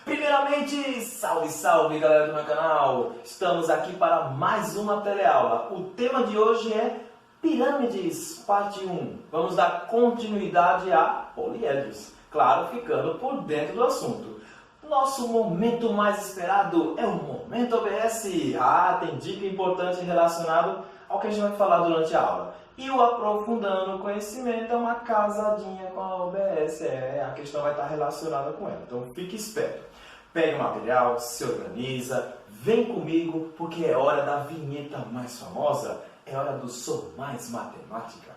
Primeiramente, salve, salve galera do meu canal! Estamos aqui para mais uma teleaula. O tema de hoje é Pirâmides, parte 1. Vamos dar continuidade a poliedros, claro, ficando por dentro do assunto. Nosso momento mais esperado é o Momento OBS. Tem dica importante relacionado ao que a gente vai falar durante a aula. E o Aprofundando o Conhecimento é uma casadinha com a OBS, a questão vai estar relacionada com ela, então fique esperto. Pegue o material, se organiza, vem comigo, porque é hora da vinheta mais famosa, é hora do Sou Mais Matemática.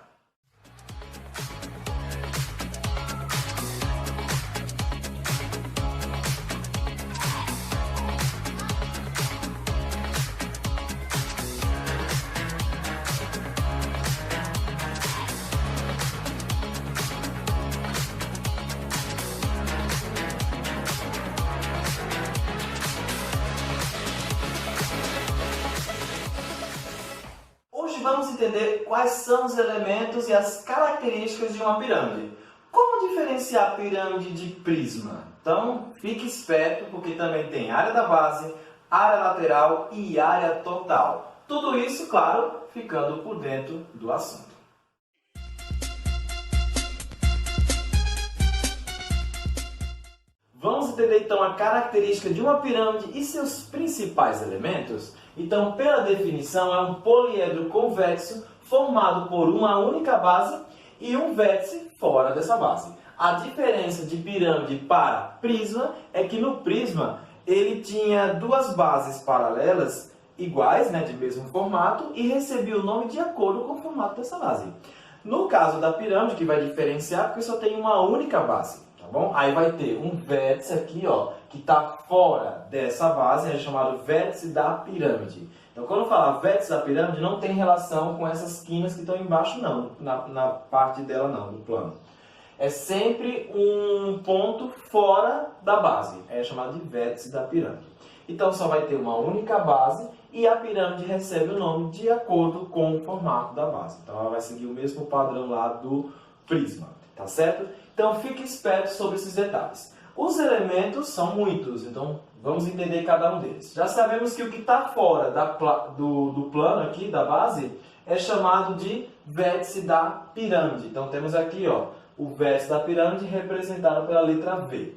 Vamos entender quais são os elementos e as características de uma pirâmide. Como diferenciar a pirâmide de prisma? Então, fique esperto, porque também tem área da base, área lateral e área total. Tudo isso, claro, ficando por dentro do assunto. Vamos entender então a característica de uma pirâmide e seus principais elementos? Então, pela definição, é um poliedro convexo formado por uma única base e um vértice fora dessa base. A diferença de pirâmide para prisma é que no prisma ele tinha duas bases paralelas iguais, de mesmo formato, e recebia o nome de acordo com o formato dessa base. No caso da pirâmide, que vai diferenciar, porque só tem uma única base. Bom? Aí vai ter um vértice aqui, que está fora dessa base, é chamado vértice da pirâmide. Então, quando eu falar vértice da pirâmide, não tem relação com essas quinas que estão embaixo, não, na parte dela, não, do plano. É sempre um ponto fora da base, é chamado de vértice da pirâmide. Então, só vai ter uma única base e a pirâmide recebe o nome de acordo com o formato da base. Então, ela vai seguir o mesmo padrão lá do prisma, tá certo? Então, fique esperto sobre esses detalhes. Os elementos são muitos, então vamos entender cada um deles. Já sabemos que o que está fora do plano aqui, da base, é chamado de vértice da pirâmide. Então, temos aqui o vértice da pirâmide representado pela letra V.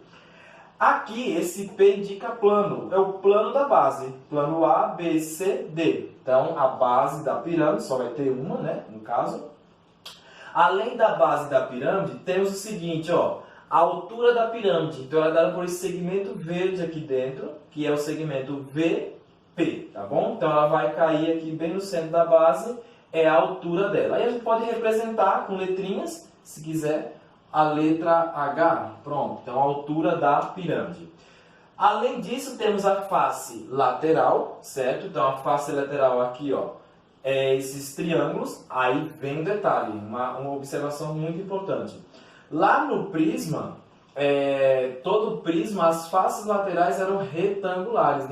Aqui, esse P indica plano, é o plano da base, plano A, B, C, D. Então, a base da pirâmide, só vai ter uma, no caso. Além da base da pirâmide, temos o seguinte, a altura da pirâmide. Então, ela é dada por esse segmento verde aqui dentro, que é o segmento VP, tá bom? Então, ela vai cair aqui bem no centro da base, é a altura dela. Aí a gente pode representar com letrinhas, se quiser, a letra H. Pronto, então a altura da pirâmide. Além disso, temos a face lateral, certo? Então, a face lateral aqui, esses triângulos, aí vem um detalhe, uma observação muito importante. Lá no prisma, todo prisma, as faces laterais eram retangulares,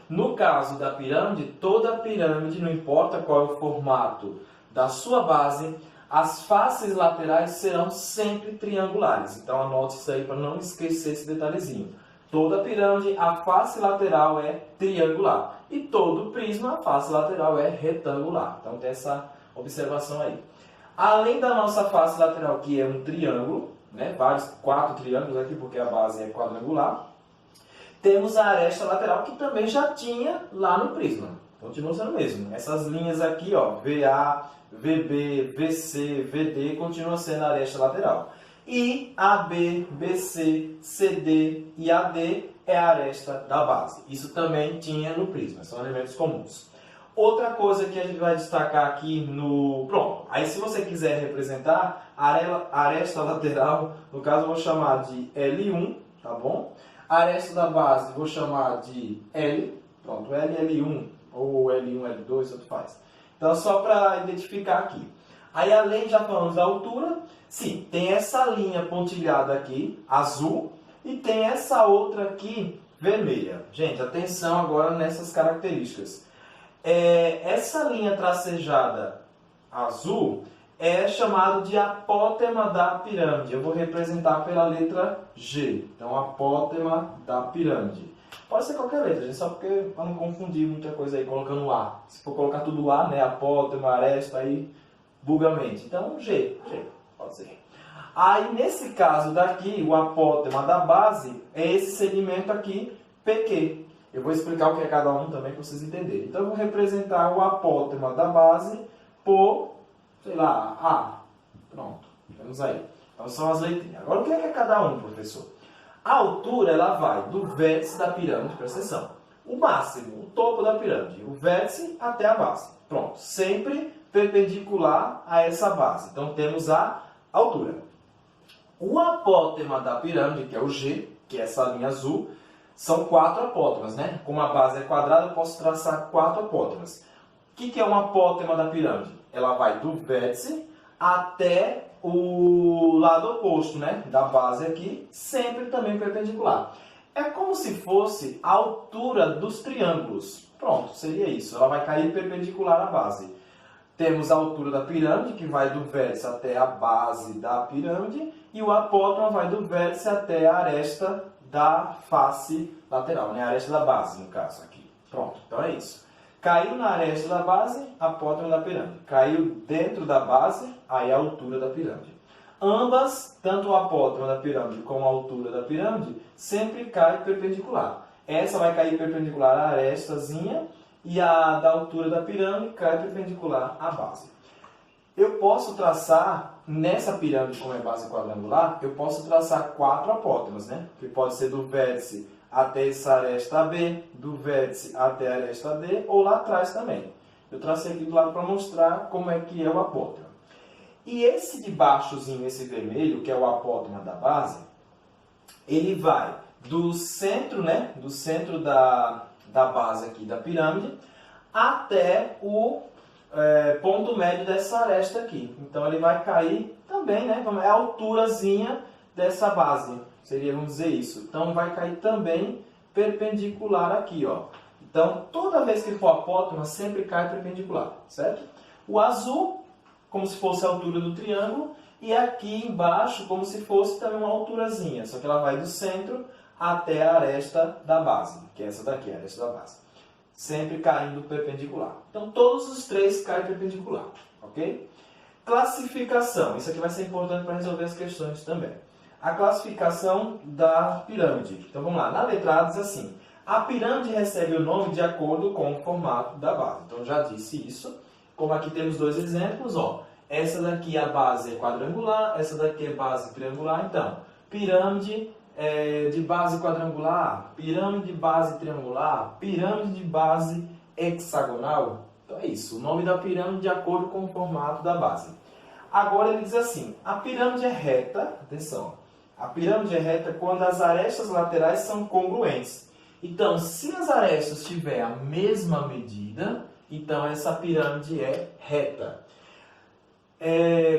No caso da pirâmide, toda a pirâmide, não importa qual é o formato da sua base, as faces laterais serão sempre triangulares. Então anote isso aí para não esquecer esse detalhezinho. Toda pirâmide, a face lateral é triangular. E todo prisma, a face lateral é retangular. Então tem essa observação aí. Além da nossa face lateral, que é um triângulo, quatro triângulos aqui, porque a base é quadrangular, temos a aresta lateral, que também já tinha lá no prisma. Continua sendo o mesmo. Essas linhas aqui, VA, VB, VC, VD, continua sendo a aresta lateral. E AB, BC, CD e AD é a aresta da base. Isso também tinha no prisma, são elementos comuns. Outra coisa que a gente vai destacar aqui Pronto, aí se você quiser representar a aresta lateral, no caso eu vou chamar de L1, tá bom? A aresta da base vou chamar de L, pronto, L1 ou L1, L2, tanto faz. Então só para identificar aqui. Aí, além, já falamos da altura, sim, tem essa linha pontilhada aqui, azul, e tem essa outra aqui, vermelha. Gente, atenção agora nessas características. Essa linha tracejada azul é chamado de apótema da pirâmide. Eu vou representar pela letra G. Então, apótema da pirâmide. Pode ser qualquer letra, gente, só porque para não confundir muita coisa aí colocando A. Se for colocar tudo A, né, apótema, aresta, aí buga a mente. Então, G, pode ser. Aí, nesse caso daqui, o apótema da base é esse segmento aqui, PQ. Eu vou explicar o que é cada um também para vocês entenderem. Então, eu vou representar o apótema da base por, sei lá, A. Pronto, temos aí. Então, são as letrinhas. Agora, o que é cada um, professor? A altura, ela vai do vértice da pirâmide, presta atenção, o máximo, o topo da pirâmide, o vértice até a base. Pronto, sempre perpendicular a essa base. Então, temos a altura. O apótema da pirâmide, que é o G, que é essa linha azul, são 4 apótemas, né? Como a base é quadrada, eu posso traçar 4 apótemas. O que é um apótema da pirâmide? Ela vai do vértice até o lado oposto, né? Da base aqui, sempre também perpendicular. É como se fosse a altura dos triângulos. Pronto, seria isso. Ela vai cair perpendicular à base. Temos a altura da pirâmide, que vai do vértice até a base da pirâmide, e o apótema vai do vértice até a aresta da face lateral, né? A aresta da base, no caso aqui. Pronto, então é isso. Caiu na aresta da base, apótema da pirâmide. Caiu dentro da base, aí a altura da pirâmide. Ambas, tanto o apótema da pirâmide como a altura da pirâmide, sempre cai perpendicular. Essa vai cair perpendicular à arestazinha, e a da altura da pirâmide cai perpendicular à base. Eu posso traçar, nessa pirâmide, como é base quadrangular, eu posso traçar 4 apótemas, né? Que pode ser do vértice até essa aresta B, do vértice até a aresta D, ou lá atrás também. Eu tracei aqui do lado para mostrar como é que é o apótema. E esse de baixozinho, esse vermelho, que é o apótema da base, ele vai do centro, né? Do centro da base aqui da pirâmide até o ponto médio dessa aresta aqui. Então ele vai cair também, né? É a alturazinha dessa base. Seria, vamos dizer isso. Então vai cair também perpendicular aqui, ó. Então toda vez que for apótema, sempre cai perpendicular, certo? O azul, como se fosse a altura do triângulo, e aqui embaixo, como se fosse também uma alturazinha, só que ela vai do centro até a aresta da base, que é essa daqui, a aresta da base. Sempre caindo perpendicular. Então, todos os três caem perpendicular, ok? Classificação. Isso aqui vai ser importante para resolver as questões também. A classificação da pirâmide. Então, vamos lá. Na letra A diz assim: a pirâmide recebe o nome de acordo com o formato da base. Então, eu já disse isso. Como aqui temos 2 exemplos, ó. Essa daqui a base é quadrangular, essa daqui é base triangular. Então, pirâmide de base quadrangular, pirâmide de base triangular, pirâmide de base hexagonal. Então é isso, o nome da pirâmide de acordo com o formato da base. Agora ele diz assim: a pirâmide é reta, atenção, a pirâmide é reta quando as arestas laterais são congruentes. Então, se as arestas tiverem a mesma medida, então essa pirâmide é reta.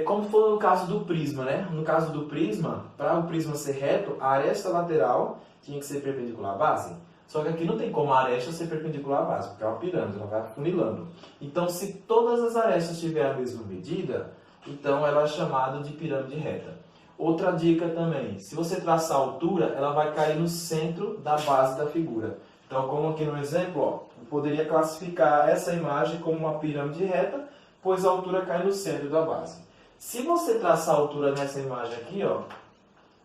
Como foi no caso do prisma, né? No caso do prisma, para o prisma ser reto, a aresta lateral tinha que ser perpendicular à base. Só que aqui não tem como a aresta ser perpendicular à base, porque é uma pirâmide, ela vai afunilando. Então, se todas as arestas tiverem a mesma medida, então ela é chamada de pirâmide reta. Outra dica também, se você traçar a altura, ela vai cair no centro da base da figura. Então, como aqui no exemplo, ó, eu poderia classificar essa imagem como uma pirâmide reta, pois a altura cai no centro da base. Se você traçar a altura nessa imagem aqui, ó,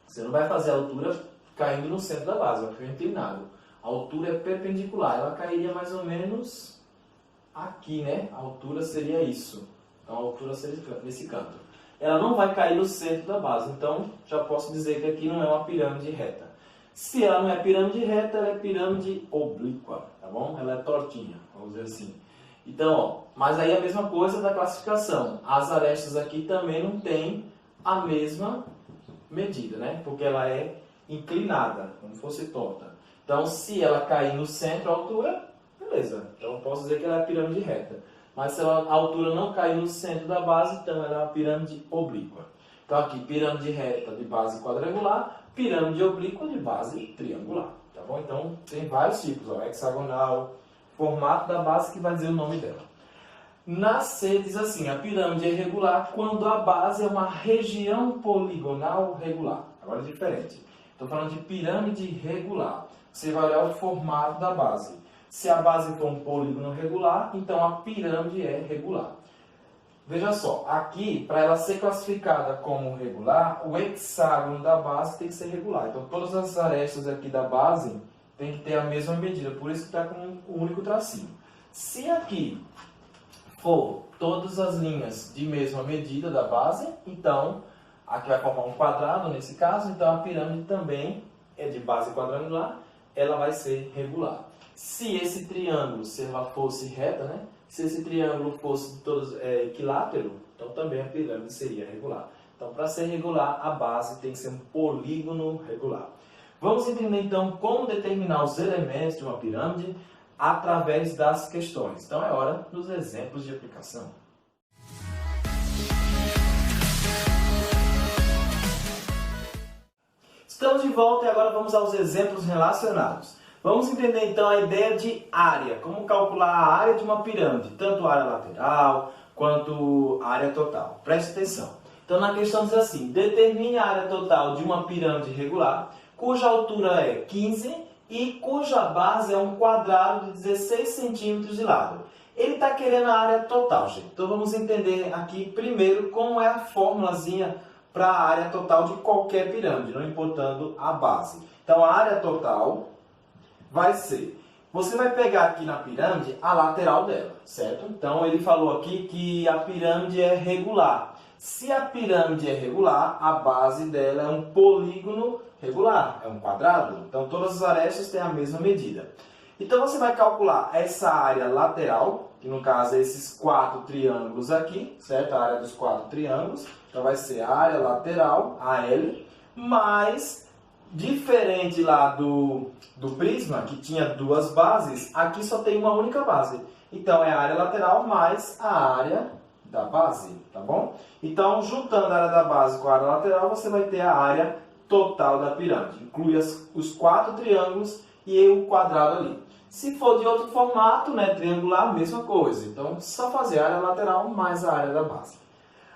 você não vai fazer a altura caindo no centro da base, vai ficar inclinado. A altura é perpendicular, ela cairia mais ou menos aqui, né? A altura seria isso. Então a altura seria nesse canto. Ela não vai cair no centro da base, então já posso dizer que aqui não é uma pirâmide reta. Se ela não é pirâmide reta, ela é pirâmide oblíqua, tá bom? Ela é tortinha, vamos dizer assim. Então, ó, mas aí a mesma coisa da classificação. As arestas aqui também não têm a mesma medida, né? Porque ela é inclinada, como se fosse torta. Então, se ela cair no centro, a altura, beleza. Então, eu posso dizer que ela é pirâmide reta. Mas se a altura não cair no centro da base, então ela é uma pirâmide oblíqua. Então, aqui, pirâmide reta de base quadrangular, pirâmide oblíqua de base triangular. Tá bom? Então, tem vários tipos, ó, hexagonal, formato da base que vai dizer o nome dela. Na C diz assim, a pirâmide é regular quando a base é uma região poligonal regular. Agora é diferente. Estou falando de pirâmide regular. Você vai olhar o formato da base. Se a base for um polígono regular, então a pirâmide é regular. Veja só, aqui, para ela ser classificada como regular, o hexágono da base tem que ser regular. Então, todas as arestas aqui da base tem que ter a mesma medida, por isso que está com um único tracinho. Se aqui for todas as linhas de mesma medida da base, então aqui vai formar um quadrado nesse caso, então a pirâmide também é de base quadrangular, ela vai ser regular. Se esse triângulo, se ela fosse reta, né? Se esse triângulo fosse de todos equilátero, então também a pirâmide seria regular. Então, para ser regular, a base tem que ser um polígono regular. Vamos entender então como determinar os elementos de uma pirâmide através das questões. Então é hora dos exemplos de aplicação. Estamos de volta e agora vamos aos exemplos relacionados. Vamos entender então a ideia de área, como calcular a área de uma pirâmide, tanto a área lateral quanto a área total. Preste atenção. Então na questão diz assim, determine a área total de uma pirâmide regular, cuja altura é 15 e cuja base é um quadrado de 16 centímetros de lado. Ele está querendo a área total, gente. Então vamos entender aqui primeiro como é a formulazinha para a área total de qualquer pirâmide, não importando a base. Então a área total vai ser, você vai pegar aqui na pirâmide a lateral dela, certo? Então ele falou aqui que a pirâmide é regular. Se a pirâmide é regular, a base dela é um polígono regular, é um quadrado. Então todas as arestas têm a mesma medida. Então você vai calcular essa área lateral, que no caso é esses 4 triângulos aqui, certo? A área dos 4 triângulos. Então vai ser a área lateral, AL, mais, diferente lá do prisma, que tinha duas bases, aqui só tem uma única base. Então é a área lateral mais a área da base, tá bom? Então, juntando a área da base com a área lateral, você vai ter a área total da pirâmide. Inclui os 4 triângulos e o quadrado ali. Se for de outro formato, né, triangular, mesma coisa. Então, só fazer a área lateral mais a área da base.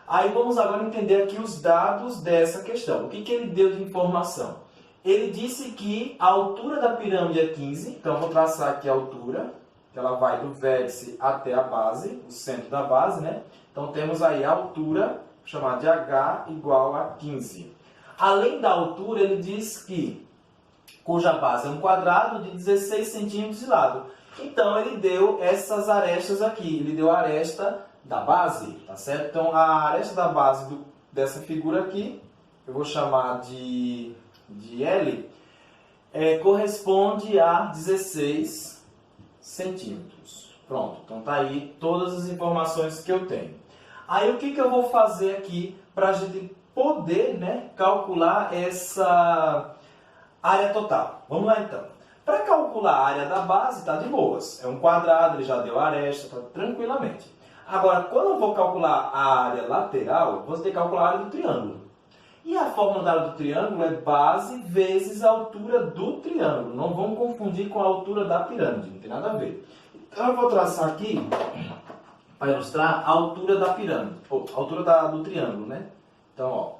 Aí vamos agora entender aqui os dados dessa questão. O que ele deu de informação? Ele disse que a altura da pirâmide é 15. Então, eu vou traçar aqui a altura, que ela vai do vértice até a base, o centro da base, né? Então, temos aí a altura, chamada de H, igual a 15. Além da altura, ele diz que, cuja base é um quadrado de 16 centímetros de lado. Então, ele deu essas arestas aqui. Ele deu a aresta da base, tá certo? Então, a aresta da base dessa figura aqui, eu vou chamar de L, corresponde a 16 centímetros. Pronto, então tá aí todas as informações que eu tenho. Aí o que eu vou fazer aqui para a gente poder, né, calcular essa área total? Vamos lá então. Para calcular a área da base, está de boas. É um quadrado, ele já deu a aresta, tá tranquilamente. Agora, quando eu vou calcular a área lateral, eu vou ter que calcular a área do triângulo. E a fórmula da área do triângulo é base vezes a altura do triângulo. Não vamos confundir com a altura da pirâmide, não tem nada a ver. Então eu vou traçar aqui, para ilustrar, a altura da pirâmide, ou a altura do triângulo, né? Então, ó,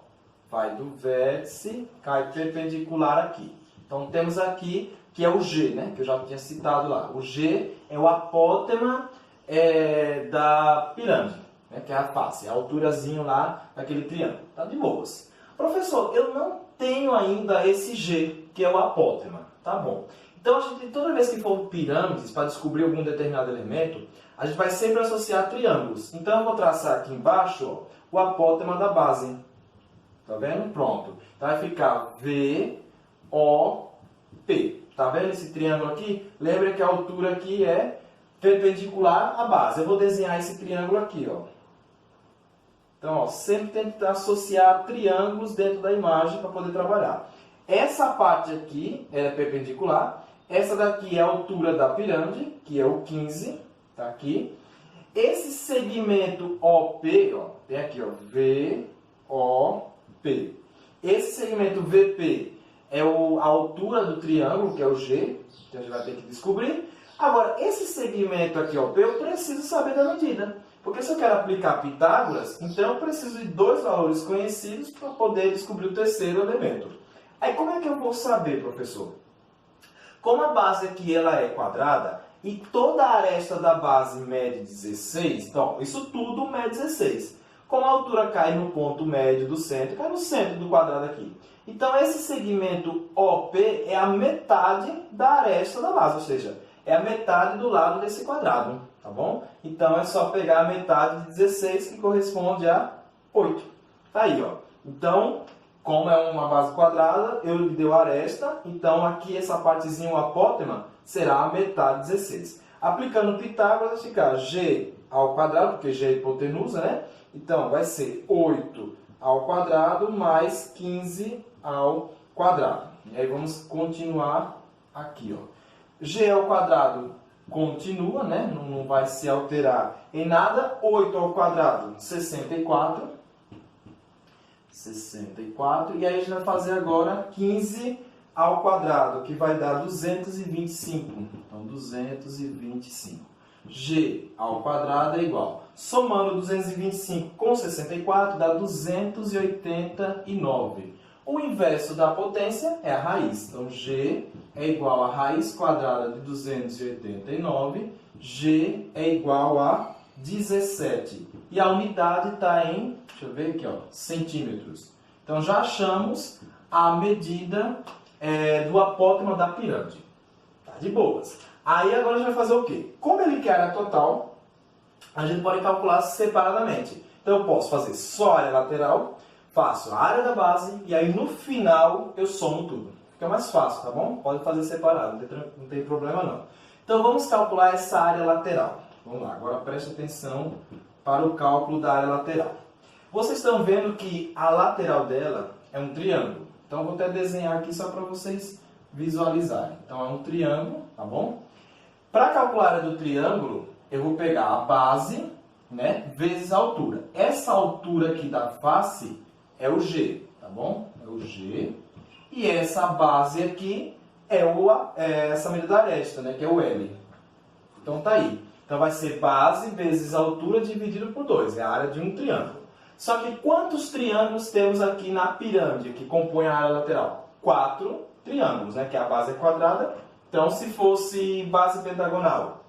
vai do vértice, cai perpendicular aqui. Então temos aqui, que é o G, né? Que eu já tinha citado lá. O G é o apótema da pirâmide, né? Que é a face, a alturazinho lá daquele triângulo. Tá de boas. Professor, eu não tenho ainda esse G, que é o apótema. Tá bom. Então, a gente, toda vez que for pirâmides, para descobrir algum determinado elemento, a gente vai sempre associar triângulos. Então, eu vou traçar aqui embaixo, ó, o apótema da base. Tá vendo? Pronto. Então, vai ficar VOP. Tá vendo esse triângulo aqui? Lembra que a altura aqui é perpendicular à base. Eu vou desenhar esse triângulo aqui, ó. Então, ó, sempre tentar associar triângulos dentro da imagem para poder trabalhar. Essa parte aqui é perpendicular. Essa daqui é a altura da pirâmide, que é o 15, tá aqui. Esse segmento OP, ó, tem aqui, ó, VOP. Esse segmento VP é a altura do triângulo, que é o G, que a gente vai ter que descobrir. Agora, esse segmento aqui, OP, eu preciso saber da medida. Porque se eu quero aplicar Pitágoras, então eu preciso de dois valores conhecidos para poder descobrir o terceiro elemento. Aí como é que eu vou saber, professor? Como a base aqui ela é quadrada e toda a aresta da base mede 16, então isso tudo mede 16. Como a altura cai no ponto médio do centro, cai no centro do quadrado aqui. Então esse segmento OP é a metade da aresta da base, ou seja, é a metade do lado desse quadrado, tá bom? Então é só pegar a metade de 16, que corresponde a 8. Tá aí, ó. Então, como é uma base quadrada, eu lhe dei a aresta, então aqui essa partezinha, o apótema, será a metade de 16. Aplicando Pitágoras, vai ficar g ao quadrado, porque g é hipotenusa, né? Então, vai ser 8 ao quadrado mais 15 ao quadrado. E aí vamos continuar aqui, ó. G ao quadrado continua, né? Não vai se alterar em nada. 8 ao quadrado, 64. 64. E aí a gente vai fazer agora 15 ao quadrado, que vai dar 225. Então, 225. G ao quadrado é igual. Somando 225 com 64, dá 289. O inverso da potência é a raiz. Então, G é igual a raiz quadrada de 289. G é igual a 17. E a unidade está em, deixa eu ver aqui, ó, centímetros. Então, já achamos a medida do apótema da pirâmide. Tá de boas. Aí agora a gente vai fazer o quê? Como ele quer a área total, a gente pode calcular separadamente. Então eu posso fazer só a área lateral, faço a área da base e aí no final eu somo tudo. Fica mais fácil, tá bom? Pode fazer separado, não tem problema não. Então vamos calcular essa área lateral. Vamos lá, agora preste atenção para o cálculo da área lateral. Vocês estão vendo que a lateral dela é um triângulo. Então eu vou até desenhar aqui só para vocês visualizarem. Então é um triângulo, tá bom? Para calcular a área do triângulo, eu vou pegar a base, né, vezes a altura. Essa altura aqui da face é o G, tá bom? É o G. E essa base aqui é essa medida da aresta, né, que é o L. Então tá aí. Então vai ser base vezes altura dividido por 2. É a área de um triângulo. Só que quantos triângulos temos aqui na pirâmide que compõem a área lateral? 4 triângulos, né, que a base é quadrada. Então, se fosse base pentagonal,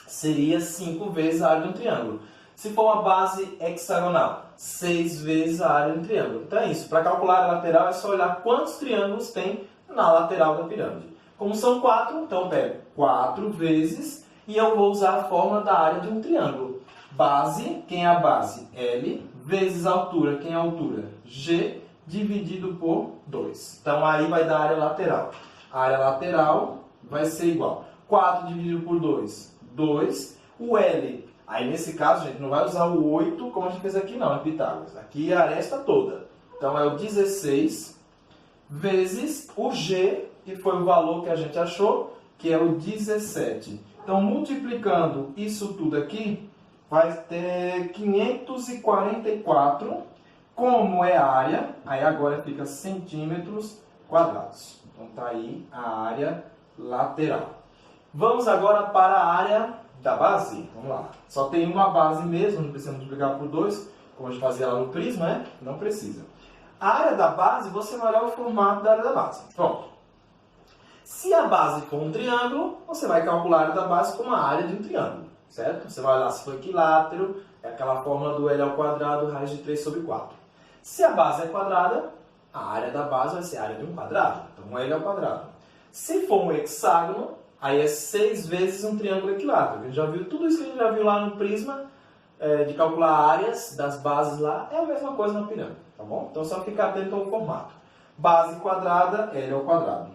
seria 5 vezes a área de um triângulo. Se for uma base hexagonal, 6 vezes a área de um triângulo. Então é isso. Para calcular a lateral é só olhar quantos triângulos tem na lateral da pirâmide. Como são 4, então eu pego 4 vezes e eu vou usar a fórmula da área de um triângulo. Base, quem é a base? L, vezes a altura, quem é a altura? G, dividido por 2. Então aí vai dar a área lateral. A área lateral vai ser igual. 4 dividido por 2, 2. O L, aí nesse caso, gente, não vai usar o 8 como a gente fez aqui não, em Pitágoras. Aqui é a aresta toda. Então é o 16 vezes o G, que foi o valor que a gente achou, que é o 17. Então, multiplicando isso tudo aqui, vai ter 544. Como é a área, aí agora fica centímetros quadrados. Então tá aí a área lateral. Vamos agora para a área da base. Vamos lá. Só tem uma base mesmo, não precisa multiplicar por 2, como a gente fazia lá no prisma, né? Não precisa. A área da base, você vai olhar o formato da área da base. Pronto. Se a base for um triângulo, você vai calcular a área da base como a área de um triângulo, certo? Você vai olhar se for equilátero, é aquela fórmula do L ao quadrado, raiz de 3 sobre 4. Se a base é quadrada, a área da base vai ser a área de um quadrado. Então, L ao quadrado. Se for um hexágono, aí é 6 vezes um triângulo equilátero. A gente já viu tudo isso que a gente já viu lá no prisma, de calcular áreas das bases lá, é a mesma coisa na pirâmide, tá bom? Então, só ficar atento ao formato. Base quadrada, L ao quadrado.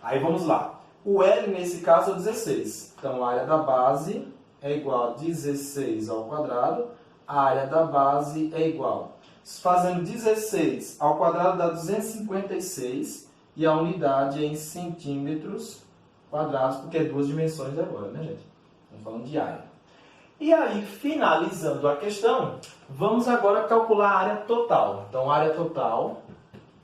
Aí vamos lá. O L, nesse caso, é 16. Então, a área da base é igual a 16 ao quadrado. A área da base é igual. Fazendo 16 ao quadrado dá 256. E a unidade é em centímetros quadrados, porque é duas dimensões agora, né, gente? Estamos falando de área. E aí, finalizando a questão, vamos agora calcular a área total. Então, a área total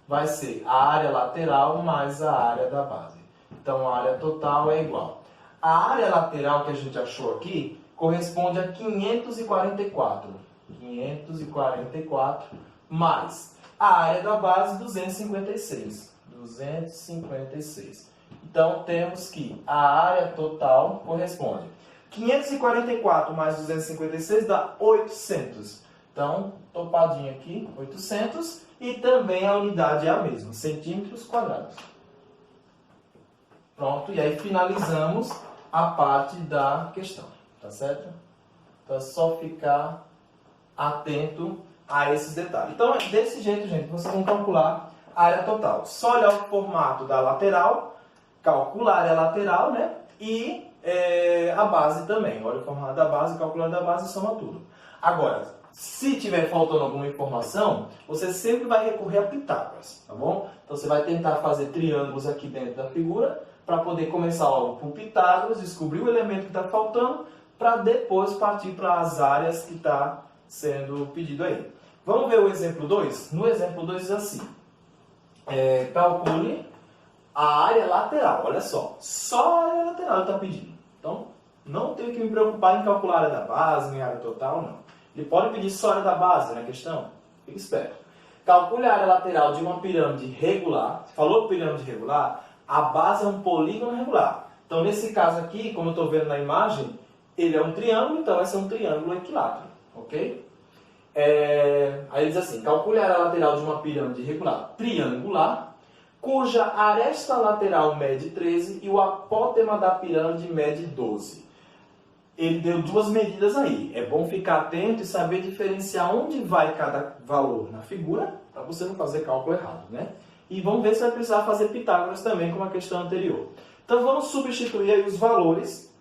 vai ser a área lateral mais a área da base. Então, a área total é igual. A área lateral que a gente achou aqui corresponde a 544. 544 mais a área da base, 256. 256. Então, temos que a área total corresponde. 544 mais 256 dá 800. Então, topadinho aqui, 800. E também a unidade é a mesma, centímetros quadrados. Pronto, e aí finalizamos a parte da questão, tá certo? Então, é só ficar atento a esses detalhes. Então, desse jeito, gente, vocês vão calcular a área total. Só olhar o formato da lateral, calcular a área lateral, né? E a base também. Olha o formato da base, calcular da base e soma tudo. Agora, se tiver faltando alguma informação, você sempre vai recorrer a Pitágoras, tá bom? Então, você vai tentar fazer triângulos aqui dentro da figura para poder começar logo com Pitágoras, descobrir o elemento que está faltando, para depois partir para as áreas que está sendo pedido aí. Vamos ver o exemplo 2? No exemplo 2 diz assim, calcule a área lateral, olha só a área lateral está pedindo. Então, não tenho que me preocupar em calcular a área da base, nem a área total, não. Ele pode pedir só a área da base na questão, fique esperto. Calcule a área lateral de uma pirâmide regular. Falou pirâmide regular? A base é um polígono regular. Então, nesse caso aqui, como eu estou vendo na imagem, ele é um triângulo, então vai ser um triângulo equilátero, ok? Aí ele diz assim, calcule a área lateral de uma pirâmide regular triangular, cuja aresta lateral mede 13 e o apótema da pirâmide mede 12. Ele deu duas medidas aí. É bom ficar atento e saber diferenciar onde vai cada valor na figura, para você não fazer cálculo errado, né? E vamos ver se vai precisar fazer Pitágoras também, como a questão anterior. Então vamos substituir aí os valores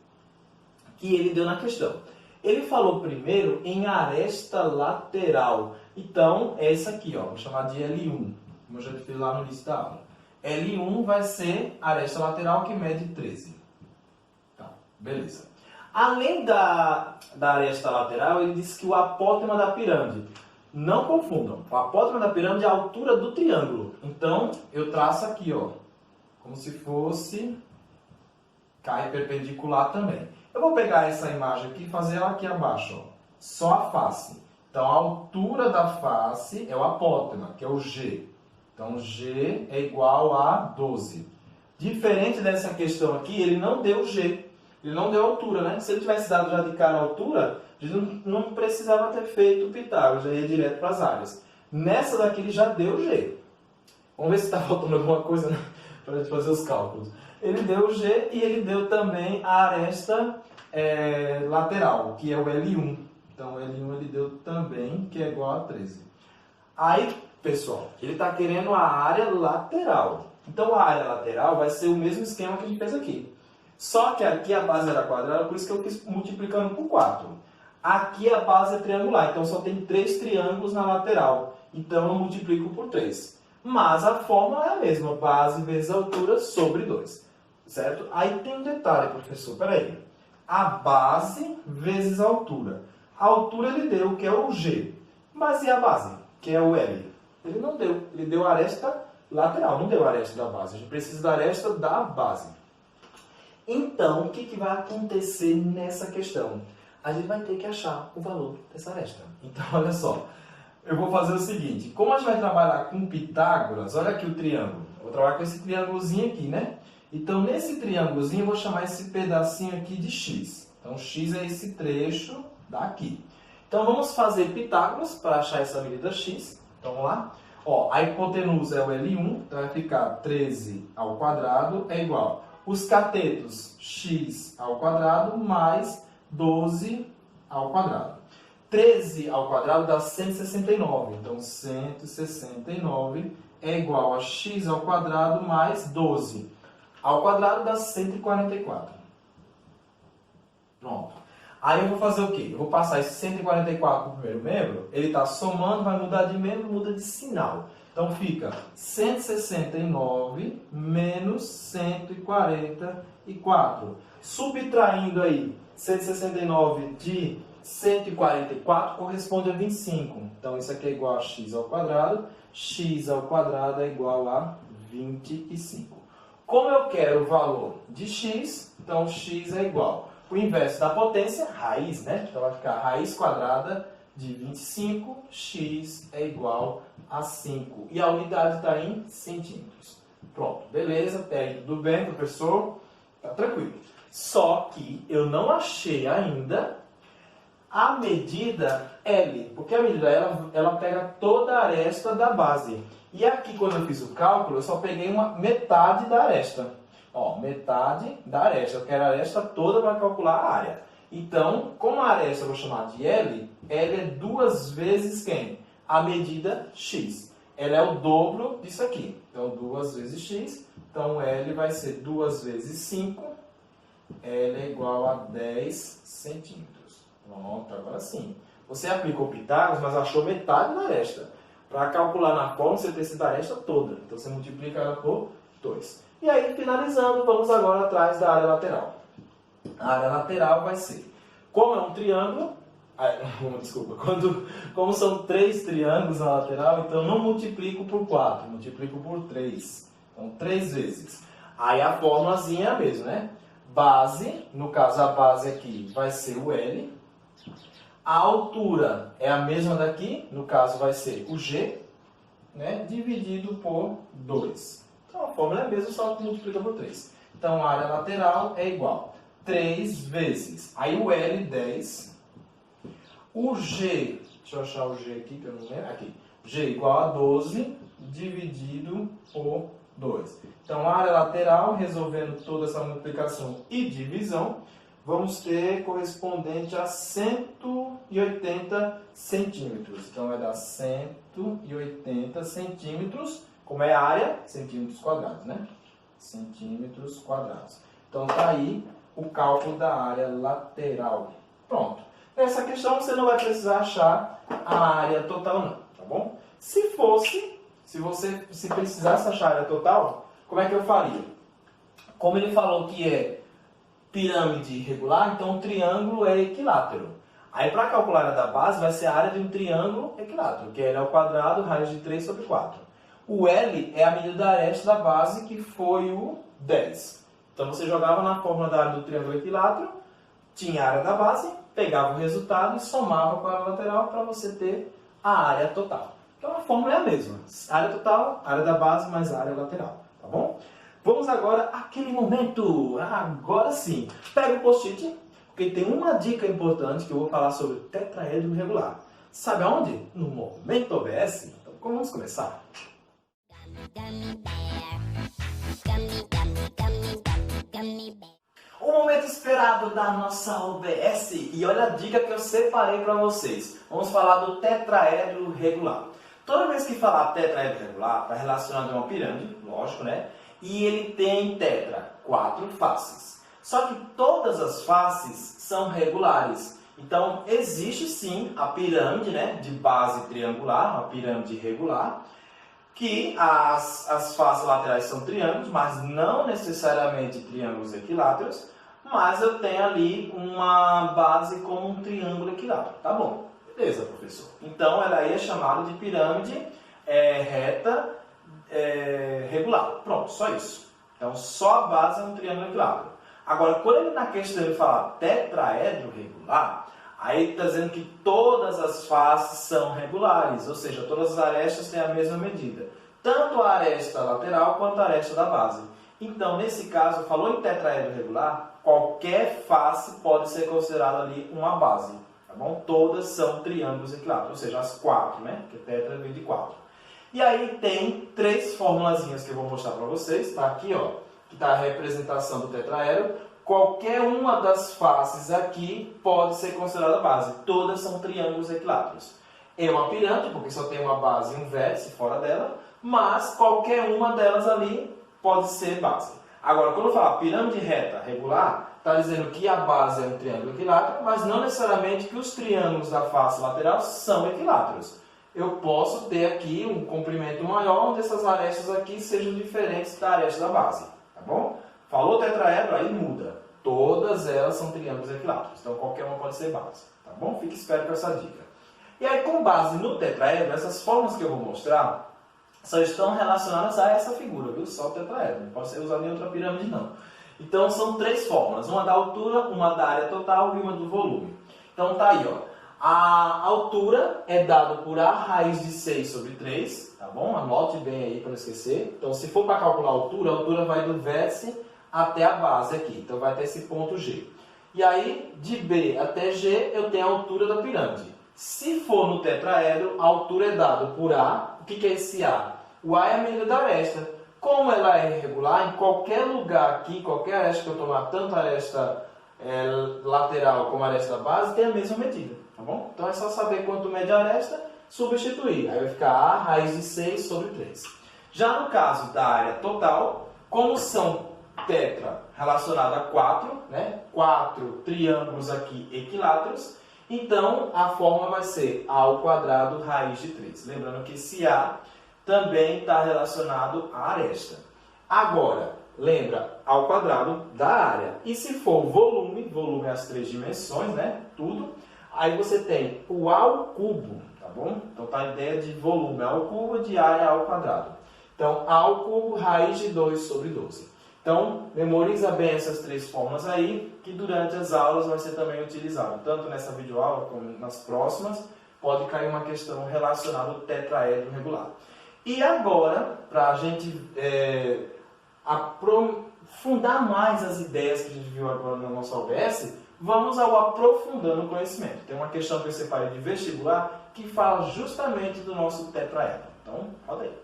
que ele deu na questão. Ele falou primeiro em aresta lateral. Então, é essa aqui, ó, vou chamar de L1, como eu já fiz lá no início da aula. L1 vai ser aresta lateral que mede 13. Tá, beleza. Além da aresta lateral, ele disse que o apótema da pirâmide. Não confundam, o apótema da pirâmide é a altura do triângulo. Então, eu traço aqui, ó, como se fosse cai perpendicular também. Eu vou pegar essa imagem aqui e fazer ela aqui abaixo, ó, só a face. Então, a altura da face é o apótema, que é o G. Então, G é igual a 12. Diferente dessa questão aqui, ele não deu G. Ele não deu altura, né? Se ele tivesse dado já de cara a altura, a gente não precisava ter feito o Pitágoras, já ia direto para as áreas. Nessa daqui ele já deu G. Vamos ver se está faltando alguma coisa, né? Para a gente fazer os cálculos. Ele deu o G e ele deu também a aresta lateral, que é o L1. Então, o L1 ele deu também, que é igual a 13. Aí, pessoal, ele está querendo a área lateral. Então, a área lateral vai ser o mesmo esquema que a gente fez aqui. Só que aqui a base era quadrada, por isso que eu quis multiplicando por 4. Aqui a base é triangular, então só tem 3 triângulos na lateral. Então, eu multiplico por 3. Mas a fórmula é a mesma, base vezes altura sobre 2. Certo? Aí tem um detalhe, professor, peraí. A base vezes a altura. A altura ele deu, que é o G. Mas e a base, que é o L? Ele não deu. Ele deu a aresta lateral, não deu a aresta da base. A gente precisa da aresta da base. Então, o que vai acontecer nessa questão? A gente vai ter que achar o valor dessa aresta. Então, olha só. Eu vou fazer o seguinte. Como a gente vai trabalhar com Pitágoras, olha aqui o triângulo. Eu vou trabalhar com esse triângulozinho aqui, né? Então, nesse triângulozinho, eu vou chamar esse pedacinho aqui de X. Então, X é esse trecho daqui. Então, vamos fazer Pitágoras para achar essa medida X. Então, vamos lá. Ó, a hipotenusa é o L1, então vai ficar 13 ao quadrado é igual. Os catetos, x ao quadrado mais 12 ao quadrado. 13 ao quadrado dá 169. Então, 169 é igual a x ao quadrado mais 12 ao quadrado dá 144. Pronto. Aí eu vou fazer o quê? Eu vou passar esse 144 para o primeiro membro. Ele está somando, vai mudar de membro, muda de sinal. Então, fica 169 menos 144. Subtraindo aí 169 de 144 corresponde a 25. Então, isso aqui é igual a x ao quadrado. X ao quadrado é igual a 25. Como eu quero o valor de x, então x é igual. o inverso da potência, raiz, né? Então vai ficar raiz quadrada de 25, x é igual a 5. E a unidade está em centímetros. Pronto, beleza, até aí tudo bem, professor? Tá tranquilo. Só que eu não achei ainda a medida L, porque a medida ela pega toda a aresta da base. E aqui, quando eu fiz o cálculo, eu só peguei uma metade da aresta. Ó, metade da aresta. Eu quero a aresta toda para calcular a área. Então, como a aresta eu vou chamar de L, L é 2 vezes quem? A medida x. Ela é o dobro disso aqui. Então, 2 vezes x. Então, L vai ser 2 vezes 5. L é igual a 10 centímetros. Pronto, agora sim. Você aplicou Pitágoras, mas achou metade da aresta. Para calcular na fórmula, você precisa da aresta toda. Então, você multiplica ela por 2. E aí, finalizando, vamos agora atrás da área lateral. A área lateral vai ser, como é um triângulo, desculpa, como são 3 triângulos na lateral, então não multiplico por 4, multiplico por 3. Então, 3 vezes. Aí a fórmulazinha é a mesma, né? Base, no caso a base aqui vai ser o L. A altura é a mesma daqui, no caso vai ser o G, né? Dividido por 2. Então a fórmula é a mesma, só que multiplica por 3. Então a área lateral é igual a 3 vezes, aí o L 10, o G, deixa eu achar o G aqui que eu não lembro, aqui, G igual a 12 dividido por 2. Então a área lateral, resolvendo toda essa multiplicação e divisão, vamos ter correspondente a 180 centímetros. Então vai dar 180 centímetros, como é a área, centímetros quadrados, né? Centímetros quadrados. Então tá aí o cálculo da área lateral. Pronto. Nessa questão você não vai precisar achar a área total não, tá bom? Se você precisasse achar a área total, como é que eu faria? Como ele falou que é pirâmide irregular, então o triângulo é equilátero. Aí para calcular a área da base vai ser a área de um triângulo equilátero, que é L ao quadrado, raiz de 3 sobre 4. O L é a medida da aresta da base, que foi o 10. Então você jogava na fórmula da área do triângulo equilátero, tinha a área da base, pegava o resultado e somava com a área lateral para você ter a área total. Então a fórmula é a mesma. Área total, área da base mais a área lateral. Tá bom? Vamos agora àquele momento. Agora sim. Pega o post-it, porque tem uma dica importante que eu vou falar sobre tetraedro regular. Sabe aonde? No Momento OBS. Então vamos começar. O momento esperado da nossa OBS. E olha a dica que eu separei para vocês. Vamos falar do tetraedro regular. Toda vez que falar tetraedro regular, está relacionado a uma pirâmide, lógico, né? E ele tem tetra, 4 faces. Só que todas as faces são regulares. Então, existe sim a pirâmide, né, de base triangular, uma pirâmide regular, que as faces laterais são triângulos, mas não necessariamente triângulos equiláteros, mas eu tenho ali uma base como um triângulo equilátero. Tá bom, beleza, professor. Então, ela aí é chamada de pirâmide reta regular. Pronto, só isso. Então, só a base é um triângulo equilátero. Agora, quando ele na questão ele fala tetraedro regular, aí ele está dizendo que todas as faces são regulares, ou seja, todas as arestas têm a mesma medida. Tanto a aresta lateral quanto a aresta da base. Então, nesse caso, falou em tetraedro regular, qualquer face pode ser considerada ali uma base. Tá bom? Todas são triângulos equiláteros, ou seja, as 4, né? Que tetra vem de 4. E aí tem 3 formulazinhas que eu vou mostrar para vocês. Está aqui, ó, que está a representação do tetraedro. Qualquer uma das faces aqui pode ser considerada base. Todas são triângulos equiláteros. É uma pirâmide, porque só tem uma base e um vértice fora dela, mas qualquer uma delas ali pode ser base. Agora, quando eu falar pirâmide reta regular, está dizendo que a base é um triângulo equilátero, mas não necessariamente que os triângulos da face lateral são equiláteros. Eu posso ter aqui um comprimento maior, onde essas arestas aqui sejam diferentes da aresta da base. Tá bom? Falou tetraedro, aí muda. Todas elas são triângulos equiláteros. Então, qualquer uma pode ser base. Tá bom? Fique esperto com essa dica. E aí, com base no tetraedro, essas formas que eu vou mostrar só estão relacionadas a essa figura, viu? Só o tetraedro. Não pode ser usado em outra pirâmide, não. Então são três fórmulas, uma da altura, uma da área total e uma do volume. Então tá aí, ó. A altura é dada por A raiz de 6 sobre 3, tá bom? Anote bem aí para não esquecer. Então se for para calcular a altura vai do vértice até a base aqui. Então vai até esse ponto G. E aí, de B até G, eu tenho a altura da pirâmide. Se for no tetraedro, a altura é dada por A. O que é esse A? O A é a medida da aresta. Como ela é irregular, em qualquer lugar aqui, qualquer aresta que eu tomar, tanto a aresta lateral como a aresta base, tem a mesma medida, tá bom? Então é só saber quanto mede a aresta, substituir. Aí vai ficar A raiz de 6 sobre 3. Já no caso da área total, como são tetra relacionado a 4, né? 4 triângulos aqui equiláteros, então a fórmula vai ser A ao quadrado raiz de 3. Lembrando que esse A também está relacionado à aresta. Agora, lembra, ao quadrado da área. E se for volume, volume é as três dimensões, né? Tudo. Aí você tem o A ao cubo, tá bom? Então tá a ideia de volume ao cubo, de área ao quadrado. Então, A ao cubo, raiz de 2 sobre 12. Então, memoriza bem essas três fórmulas aí, que durante as aulas vai ser também utilizado. Tanto nessa videoaula como nas próximas, pode cair uma questão relacionada ao tetraedro regular. E agora, para a gente aprofundar mais as ideias que a gente viu agora no nosso OBS, vamos ao aprofundando o conhecimento. Tem uma questão que eu separei de vestibular que fala justamente do nosso tetraedro. Então, roda aí.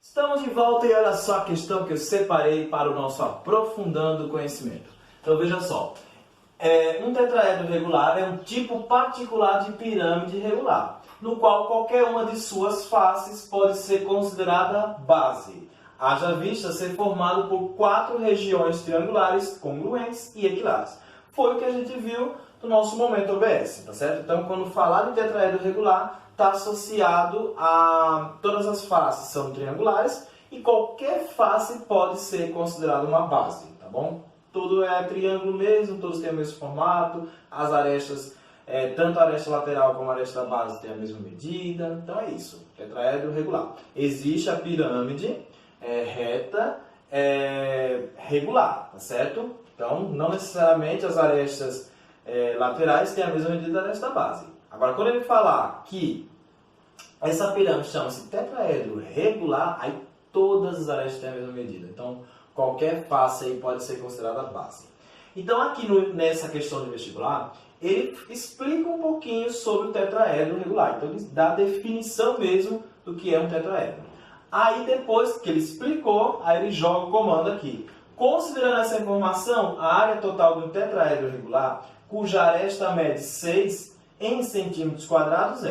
Estamos de volta e olha só a questão que eu separei para o nosso aprofundando o conhecimento. Então veja só, um tetraedro regular é um tipo particular de pirâmide regular, no qual qualquer uma de suas faces pode ser considerada base. Haja vista ser formado por 4 regiões triangulares congruentes e equilares. Foi o que a gente viu no nosso momento OBS, tá certo? Então, quando falar de tetraedro regular, está associado a todas as faces são triangulares e qualquer face pode ser considerada uma base, tá bom? Tudo é triângulo mesmo, todos têm o mesmo formato, as arestas, tanto a aresta lateral como a aresta base têm a mesma medida, então é isso, tetraedro regular. Existe a pirâmide reta regular, tá certo? Então, não necessariamente as arestas laterais têm a mesma medida da aresta base. Agora, quando ele falar que essa pirâmide chama-se tetraedro regular, aí todas as arestas têm a mesma medida. Então, qualquer face aí pode ser considerada base. Então, aqui nessa questão de vestibular, ele explica um pouquinho sobre o tetraedro regular. Então, ele dá a definição mesmo do que é um tetraedro. Aí, depois que ele explicou, aí ele joga o comando aqui. Considerando essa informação, a área total de um tetraedro regular, cuja aresta mede 6 em centímetros quadrados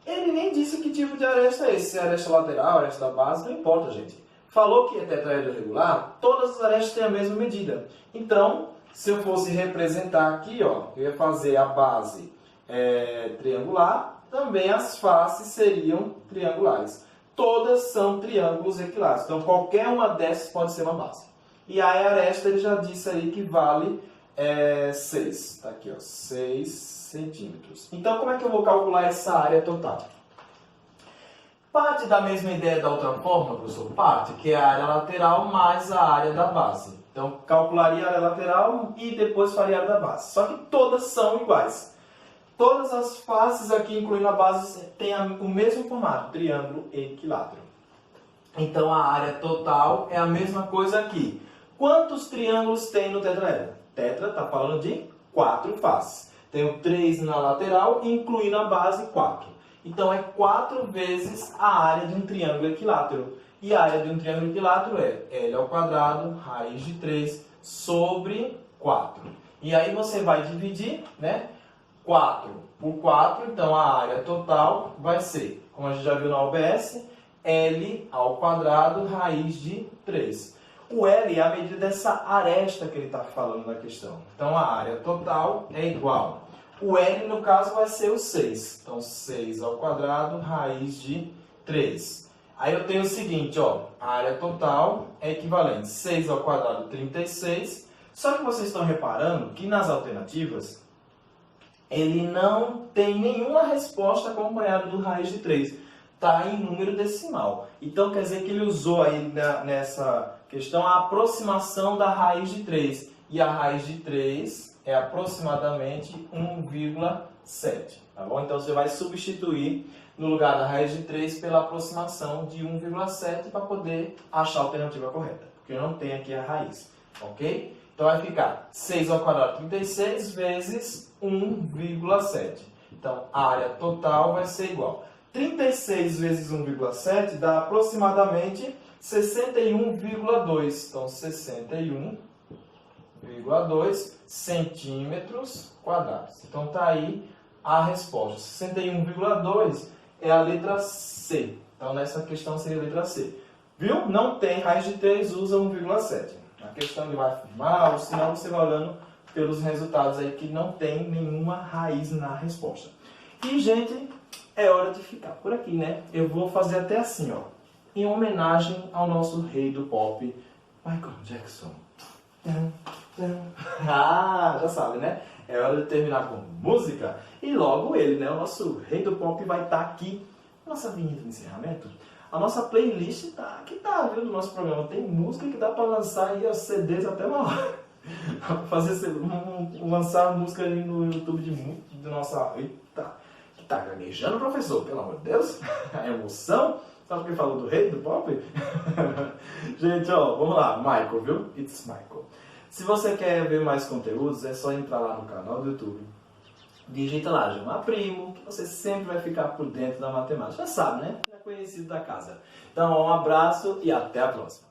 Ele nem disse que tipo de aresta é esse, se é aresta lateral, aresta base, não importa, gente. Falou que é tetraedro regular, todas as arestas têm a mesma medida. Então, se eu fosse representar aqui, ó, eu ia fazer a base triangular, também as faces seriam triangulares. Todas são triângulos equilares, então qualquer uma dessas pode ser uma base. E a aresta, ele já disse aí que vale 6, tá aqui, ó, 6 centímetros. Então, como é que eu vou calcular essa área total? Parte da mesma ideia da outra forma, professor? Parte, que é a área lateral mais a área da base. Então, calcularia a área lateral e depois faria a área da base. Só que todas são iguais. Todas as faces aqui, incluindo a base, têm o mesmo formato, triângulo equilátero. Então, a área total é a mesma coisa aqui. Quantos triângulos tem no tetraedro? Tetra está falando de 4 faces. Tenho 3 na lateral, incluindo a base 4. Então, é 4 vezes a área de um triângulo equilátero. E a área de um triângulo equilátero é L ao quadrado, raiz de 3, sobre 4. E aí você vai dividir, né? 4 por 4, então a área total vai ser, como a gente já viu na OBS, L ao quadrado, raiz de 3. O L é a medida dessa aresta que ele está falando na questão. Então, a área total é igual. O L, no caso, vai ser o 6. Então, 6 ao quadrado, raiz de 3. Aí eu tenho o seguinte, ó, a área total é equivalente. 6 ao quadrado, 36. Só que vocês estão reparando que nas alternativas, ele não tem nenhuma resposta acompanhada do raiz de 3. está em número decimal. Então quer dizer que ele usou aí nessa questão a aproximação da raiz de 3. E a raiz de 3 é aproximadamente 1,7. Tá bom? Então você vai substituir no lugar da raiz de 3 pela aproximação de 1,7 para poder achar a alternativa correta. Porque não tem aqui a raiz. Ok? Então vai ficar 6 ao quadrado 36 vezes 1,7. Então a área total vai ser igual. 36 vezes 1,7 dá aproximadamente 61,2. Então 61,2 centímetros quadrados. Então está aí a resposta. 61,2 é a letra C. Então nessa questão seria a letra C. Viu? Não tem raiz de 3, usa 1,7. A questão ele vai afirmar, ou senão você vai olhando pelos resultados aí que não tem nenhuma raiz na resposta. E, gente, é hora de ficar por aqui, né? Eu vou fazer até assim, ó. Em homenagem ao nosso rei do pop, Michael Jackson. Ah, já sabe, né? É hora de terminar com música. E logo ele, né? O nosso rei do pop vai estar aqui. Nossa vinheta de encerramento. A nossa playlist tá aqui, tá, viu? Do nosso programa. Tem música que dá para lançar aí os CDs até uma hora. Lançar música ali no YouTube de nossa... Eita, que tá gaguejando, professor, pelo amor de Deus. A emoção. Sabe o que falou do rei do pop? Gente, ó, vamos lá. Michael, viu? It's Michael. Se você quer ver mais conteúdos, é só entrar lá no canal do YouTube. Digita lá, Gilmar Primo, que você sempre vai ficar por dentro da matemática. Já sabe, né? Já é conhecido da casa. Então, um abraço e até a próxima.